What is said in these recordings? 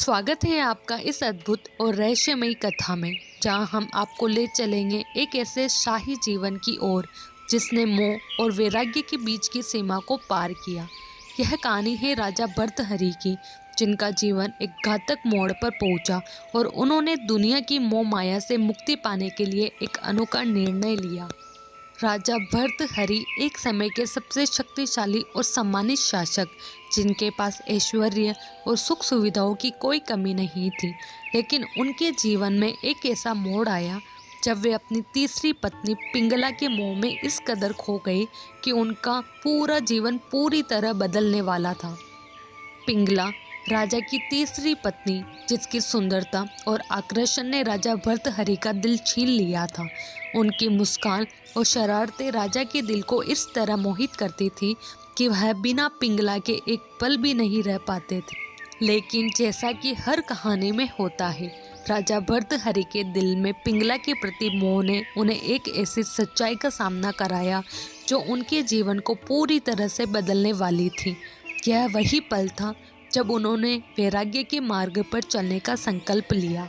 स्वागत है आपका इस अद्भुत और रहस्यमयी कथा में, जहां हम आपको ले चलेंगे एक ऐसे शाही जीवन की ओर जिसने मोह और वैराग्य के बीच की सीमा को पार किया। यह कहानी है राजा भर्तृहरि की, जिनका जीवन एक घातक मोड़ पर पहुंचा और उन्होंने दुनिया की मोह माया से मुक्ति पाने के लिए एक अनोखा निर्णय लिया। राजा भर्तृहरि एक समय के सबसे शक्तिशाली और सम्मानित शासक, जिनके पास ऐश्वर्य और सुख सुविधाओं की कोई कमी नहीं थी। लेकिन उनके जीवन में एक ऐसा मोड़ आया जब वे अपनी तीसरी पत्नी पिंगला के मोह में इस कदर खो गए कि उनका पूरा जीवन पूरी तरह बदलने वाला था। पिंगला राजा की तीसरी पत्नी, जिसकी सुंदरता और आकर्षण ने राजा भर्तृहरि का दिल छीन लिया था। उनकी मुस्कान और शरारतें राजा के दिल को इस तरह मोहित करती थी कि वह बिना पिंगला के एक पल भी नहीं रह पाते थे। लेकिन जैसा कि हर कहानी में होता है, राजा भर्तृहरि के दिल में पिंगला के प्रति मोह ने उन्हें एक ऐसी सच्चाई का सामना कराया जो उनके जीवन को पूरी तरह से बदलने वाली थी। यह वही पल था जब उन्होंने वैराग्य के मार्ग पर चलने का संकल्प लिया।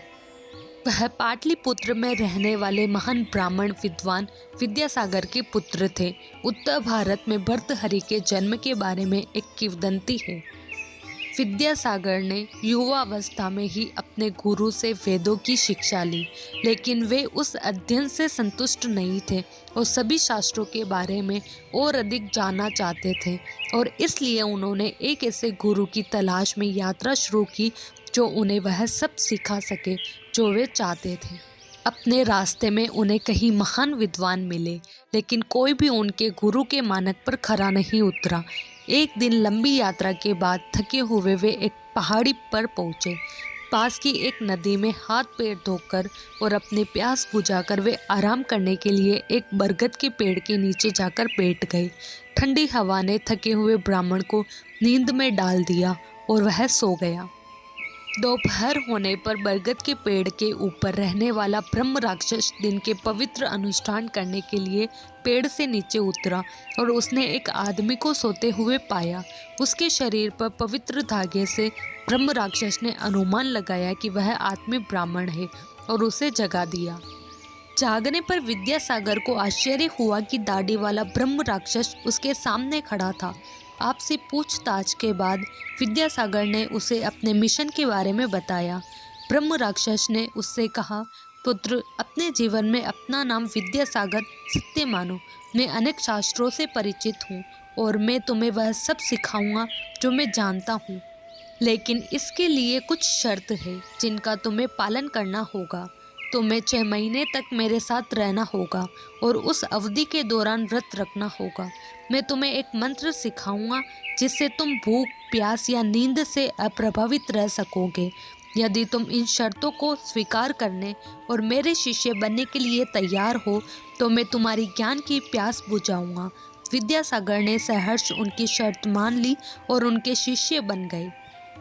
वह पाटलिपुत्र में रहने वाले महान ब्राह्मण विद्वान विद्यासागर के पुत्र थे। उत्तर भारत में भर्तृहरि के जन्म के बारे में एक किंवदंती है। विद्यासागर ने युवावस्था में ही अपने गुरु से वेदों की शिक्षा ली, लेकिन वे उस अध्ययन से संतुष्ट नहीं थे और सभी शास्त्रों के बारे में और अधिक जानना चाहते थे। और इसलिए उन्होंने एक ऐसे गुरु की तलाश में यात्रा शुरू की जो उन्हें वह सब सिखा सके जो वे चाहते थे। अपने रास्ते में उन्हें कई महान विद्वान मिले, लेकिन कोई भी उनके गुरु के मानक पर खरा नहीं उतरा। एक दिन लंबी यात्रा के बाद थके हुए वे एक पहाड़ी पर पहुंचे। पास की एक नदी में हाथ पैर धोकर और अपनी प्यास बुझाकर वे आराम करने के लिए एक बरगद के पेड़ के नीचे जाकर बैठ गए। ठंडी हवा ने थके हुए ब्राह्मण को नींद में डाल दिया और वह सो गया। दोपहर होने पर बरगद के पेड़ के ऊपर रहने वाला ब्रह्म राक्षस दिन के पवित्र अनुष्ठान करने के लिए पेड़ से नीचे उतरा और उसने एक आदमी को सोते हुए पाया। उसके शरीर पर पवित्र धागे से ब्रह्म राक्षस ने अनुमान लगाया कि वह आदमी ब्राह्मण है और उसे जगा दिया। जागने पर विद्यासागर को आश्चर्य हुआ कि दाढ़ी वाला ब्रह्म राक्षस उसके सामने खड़ा था। आपसे पूछताछ के बाद विद्यासागर ने उसे अपने मिशन के बारे में बताया। ब्रह्म राक्षस ने उससे कहा, पुत्र, अपने जीवन में अपना नाम विद्यासागर सत्य मानो। मैं अनेक शास्त्रों से परिचित हूँ और मैं तुम्हें वह सब सिखाऊंगा जो मैं जानता हूँ, लेकिन इसके लिए कुछ शर्त है जिनका तुम्हें पालन करना होगा। तुम्हें 6 महीने तक मेरे साथ रहना होगा और उस अवधि के दौरान व्रत रखना होगा। मैं तुम्हें एक मंत्र सिखाऊंगा जिससे तुम भूख, प्यास या नींद से अप्रभावित रह सकोगे। यदि तुम इन शर्तों को स्वीकार करने और मेरे शिष्य बनने के लिए तैयार हो तो मैं तुम्हारी ज्ञान की प्यास बुझाऊंगा। विद्यासागर ने सहर्ष उनकी शर्त मान ली और उनके शिष्य बन गए।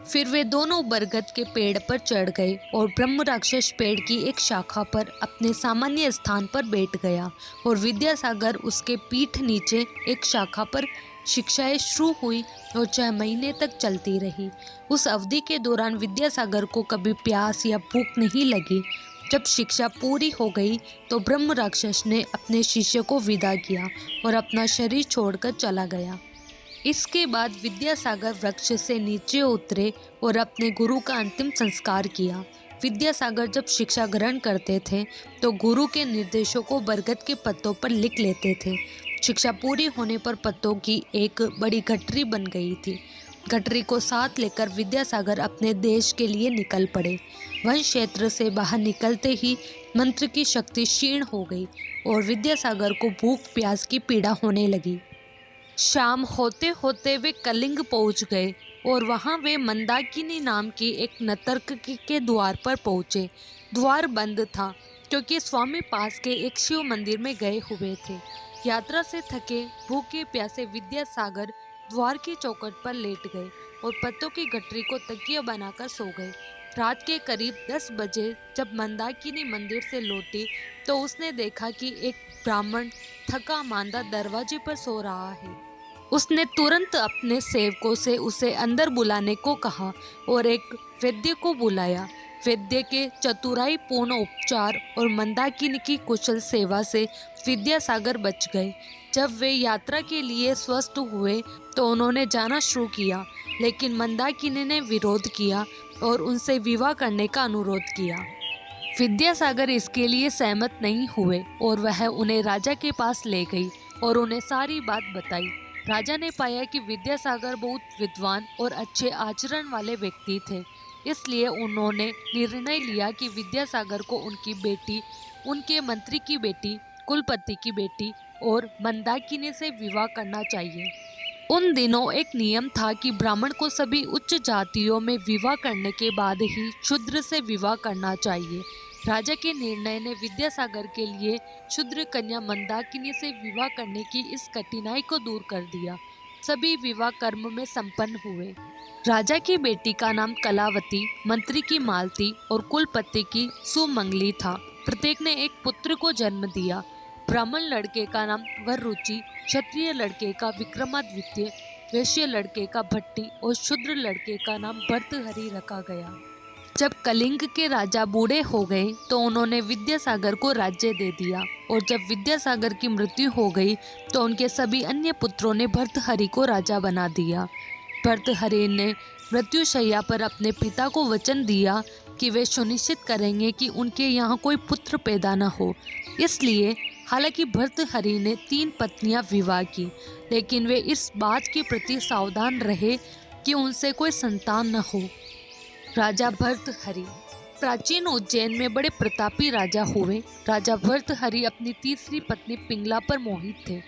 फिर वे दोनों बरगद के पेड़ पर चढ़ गए और ब्रह्म राक्षस पेड़ की एक शाखा पर अपने सामान्य स्थान पर बैठ गया और विद्यासागर उसके पीठ नीचे एक शाखा पर शिक्षाएं शुरू हुई और 6 महीने तक चलती रही। उस अवधि के दौरान विद्यासागर को कभी प्यास या भूख नहीं लगी। जब शिक्षा पूरी हो गई तो ब्रह्म राक्षस ने अपने शिष्य को विदा किया और अपना शरीर छोड़कर चला गया। इसके बाद विद्यासागर वृक्ष से नीचे उतरे और अपने गुरु का अंतिम संस्कार किया। विद्यासागर जब शिक्षा ग्रहण करते थे तो गुरु के निर्देशों को बरगद के पत्तों पर लिख लेते थे। शिक्षा पूरी होने पर पत्तों की एक बड़ी गठरी बन गई थी। गठरी को साथ लेकर विद्यासागर अपने देश के लिए निकल पड़े। वन क्षेत्र से बाहर निकलते ही मंत्र की शक्ति क्षीण हो गई और विद्यासागर को भूख प्यास की पीड़ा होने लगी। शाम होते होते वे कलिंग पहुंच गए और वहां वे मंदाकिनी नाम की एक नर्तकी के द्वार पर पहुंचे। द्वार बंद था क्योंकि स्वामी पास के एक शिव मंदिर में गए हुए थे। यात्रा से थके भूखे प्यासे विद्यासागर द्वार की चौखट पर लेट गए और पत्तों की गठरी को तकिया बनाकर सो गए। रात के करीब 10 बजे जब मंदाकिनी मंदिर से लौटी तो उसने देखा कि एक ब्राह्मण थका मांदा दरवाजे पर सो रहा है। उसने तुरंत अपने सेवकों से उसे अंदर बुलाने को कहा और एक वैद्य को बुलाया। वैद्य के चतुराईपूर्ण उपचार और मंदाकिनी की कुशल सेवा से विद्यासागर बच गए। जब वे यात्रा के लिए स्वस्थ हुए तो उन्होंने जाना शुरू किया, लेकिन मंदाकिनी ने विरोध किया और उनसे विवाह करने का अनुरोध किया। विद्यासागर इसके लिए सहमत नहीं हुए और वह उन्हें राजा के पास ले गई और उन्हें सारी बात बताई। राजा ने पाया कि विद्यासागर बहुत विद्वान और अच्छे आचरण वाले व्यक्ति थे, इसलिए उन्होंने निर्णय लिया कि विद्यासागर को उनकी बेटी, उनके मंत्री की बेटी, कुलपति की बेटी और मंदाकिनी से विवाह करना चाहिए। उन दिनों एक नियम था कि ब्राह्मण को सभी उच्च जातियों में विवाह करने के बाद ही शूद्र से विवाह करना चाहिए। राजा के निर्णय ने विद्यासागर के लिए शूद्र कन्या मंदाकिनी से विवाह करने की इस कठिनाई को दूर कर दिया। सभी विवाह कर्म में संपन्न हुए। राजा की बेटी का नाम कलावती, मंत्री की मालती और कुलपति की सुमंगली था। प्रत्येक ने एक पुत्र को जन्म दिया। ब्राह्मण लड़के का नाम वररुचि, क्षत्रिय लड़के का विक्रमादित्य, वैश्य लड़के का भट्टी और शूद्र लड़के का नाम भर्तहरि रखा गया। जब कलिंग के राजा बूढ़े हो गए तो उन्होंने विद्यासागर को राज्य दे दिया और जब विद्यासागर की मृत्यु हो गई तो उनके सभी अन्य पुत्रों ने भर्तहरि को राजा बना दिया। भर्तहरि ने मृत्युशैया पर अपने पिता को वचन दिया कि वे सुनिश्चित करेंगे कि उनके यहाँ कोई पुत्र पैदा न हो। इसलिए हालांकि भर्तहरि ने 3 पत्नियां विवाह की, लेकिन वे इस बात के प्रति सावधान रहे कि उनसे कोई संतान न हो। राजा भर्तहरि प्राचीन उज्जैन में बड़े प्रतापी राजा हुए। राजा भर्तहरि अपनी तीसरी पत्नी पिंगला पर मोहित थे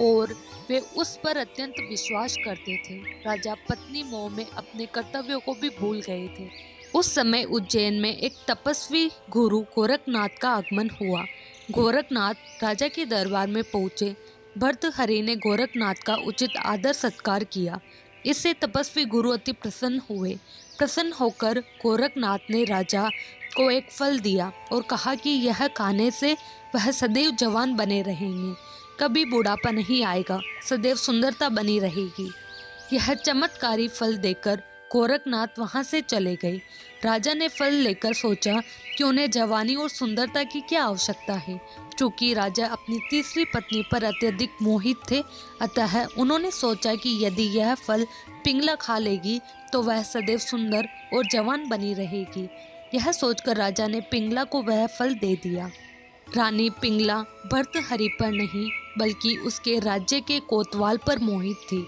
और वे उस पर अत्यंत विश्वास करते थे। राजा पत्नी मोह में अपने कर्तव्यों को भी भूल गए थे। उस समय उज्जैन में एक तपस्वी गुरु गोरखनाथ का आगमन हुआ। गोरखनाथ राजा के दरबार में पहुँचे। भर्तहरि ने गोरखनाथ का उचित आदर सत्कार किया। इससे तपस्वी गुरु अति प्रसन्न हुए। प्रसन्न होकर गोरखनाथ ने राजा को एक फल दिया और कहा कि यह खाने से वह सदैव जवान बने रहेंगे, कभी बुढ़ापा नहीं आएगा, सदैव सुंदरता बनी रहेगी। यह चमत्कारी फल देकर गोरखनाथ वहां से चले गए। राजा ने फल लेकर सोचा कि उन्हें जवानी और सुंदरता की क्या आवश्यकता है। चूँकि राजा अपनी तीसरी पत्नी पर अत्यधिक मोहित थे, अतः उन्होंने सोचा कि यदि यह फल पिंगला खा लेगी तो वह सदैव सुंदर और जवान बनी रहेगी। यह सोचकर राजा ने पिंगला को वह फल दे दिया। रानी पिंगला भर्तहरि पर नहीं बल्कि उसके राज्य के कोतवाल पर मोहित थी।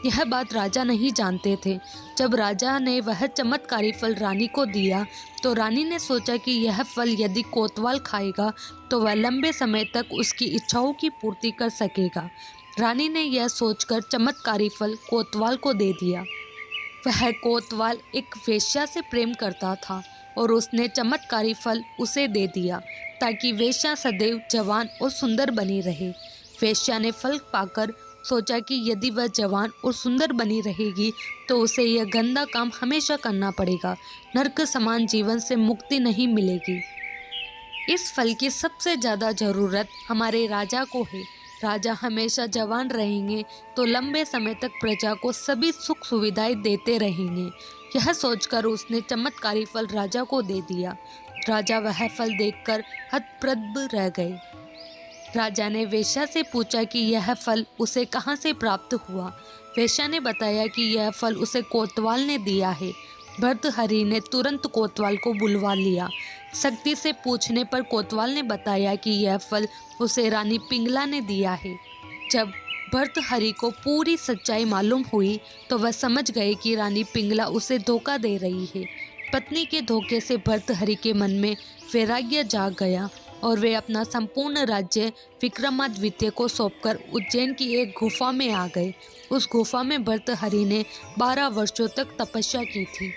यह बात राजा नहीं जानते थे। जब राजा ने वह चमत्कारी फल रानी को दिया तो रानी ने सोचा कि यह फल यदि कोतवाल खाएगा तो वह लंबे समय तक उसकी इच्छाओं की पूर्ति कर सकेगा। रानी ने यह सोचकर चमत्कारी फल कोतवाल को दे दिया। वह कोतवाल एक वेश्या से प्रेम करता था और उसने चमत्कारी फल उसे दे दिया ताकि वेश्या सदैव जवान और सुंदर बनी रहे। वेश्या ने फल पाकर सोचा कि यदि वह जवान और सुंदर बनी रहेगी तो उसे यह गंदा काम हमेशा करना पड़ेगा, नरक समान जीवन से मुक्ति नहीं मिलेगी। इस फल की सबसे ज़्यादा ज़रूरत हमारे राजा को है। राजा हमेशा जवान रहेंगे तो लंबे समय तक प्रजा को सभी सुख सुविधाएं देते रहेंगे। यह सोचकर उसने चमत्कारी फल राजा को दे दिया। राजा वह फल देखकर हतप्रभ रह गए। राजा ने वेश्या से पूछा कि यह फल उसे कहाँ से प्राप्त हुआ। वेश्या ने बताया कि यह फल उसे कोतवाल ने दिया है। भर्तहरि ने तुरंत कोतवाल को बुलवा लिया। सख्ती से पूछने पर कोतवाल ने बताया कि यह फल उसे रानी पिंगला ने दिया है। जब भर्तहरि को पूरी सच्चाई मालूम हुई तो वह समझ गए कि रानी पिंगला उसे धोखा दे रही है। पत्नी के धोखे से भर्तहरि के मन में वैराग्य जाग गया और वे अपना संपूर्ण राज्य विक्रमादित्य को सौंपकर उज्जैन की एक गुफा में आ गए। उस गुफा में भर्तहरि ने 12 वर्षों तक तपस्या की थी।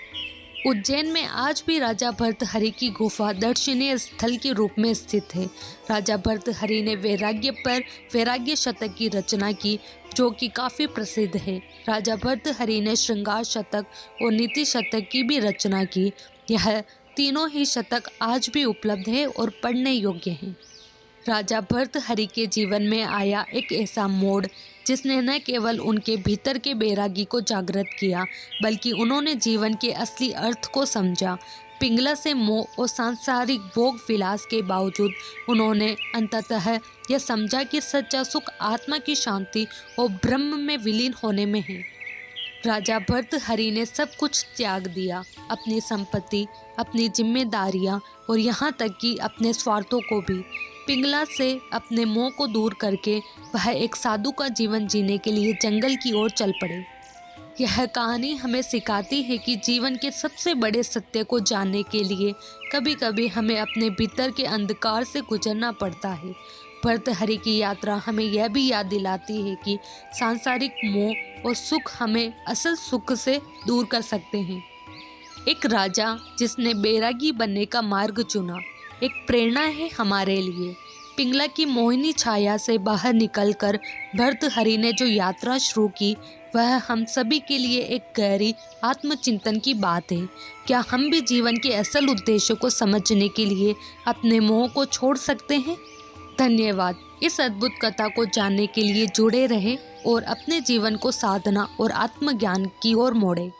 उज्जैन में आज भी राजा भर्तहरि की गुफा दर्शनीय स्थल के रूप में स्थित है। राजा भर्तहरि ने वैराग्य पर वैराग्य शतक की रचना की जो कि काफ़ी प्रसिद्ध है। राजा भर्तहरि ने श्रृंगार शतक और नीति शतक की भी रचना की। यह तीनों ही शतक आज भी उपलब्ध है और पढ़ने योग्य हैं। राजा भर्तहरि के जीवन में आया एक ऐसा मोड़ जिसने न केवल उनके भीतर के बैरागी को जागृत किया बल्कि उन्होंने जीवन के असली अर्थ को समझा। पिंगला से मोह और सांसारिक भोग विलास के बावजूद उन्होंने अंततः यह समझा कि सच्चा सुख आत्मा की शांति और ब्रह्म में विलीन होने में है। राजा भर्तृहरि ने सब कुछ त्याग दिया, अपनी संपत्ति, अपनी जिम्मेदारियां और यहाँ तक कि अपने स्वार्थों को भी। पिंगला से अपने मोह को दूर करके वह एक साधु का जीवन जीने के लिए जंगल की ओर चल पड़े। यह कहानी हमें सिखाती है कि जीवन के सबसे बड़े सत्य को जानने के लिए कभी कभी हमें अपने भीतर के अंधकार से गुजरना पड़ता है। भर्तृहरि की यात्रा हमें यह भी याद दिलाती है कि सांसारिक मोह और सुख हमें असल सुख से दूर कर सकते हैं। एक राजा जिसने बैरागी बनने का मार्ग चुना एक प्रेरणा है हमारे लिए। पिंगला की मोहिनी छाया से बाहर निकलकर भर्तृहरि ने जो यात्रा शुरू की वह हम सभी के लिए एक गहरी आत्मचिंतन की बात है। क्या हम भी जीवन के असल उद्देश्य को समझने के लिए अपने मोह को छोड़ सकते हैं? धन्यवाद। इस अद्भुत कथा को जानने के लिए जुड़े रहें और अपने जीवन को साधना और आत्मज्ञान की ओर मोड़ें।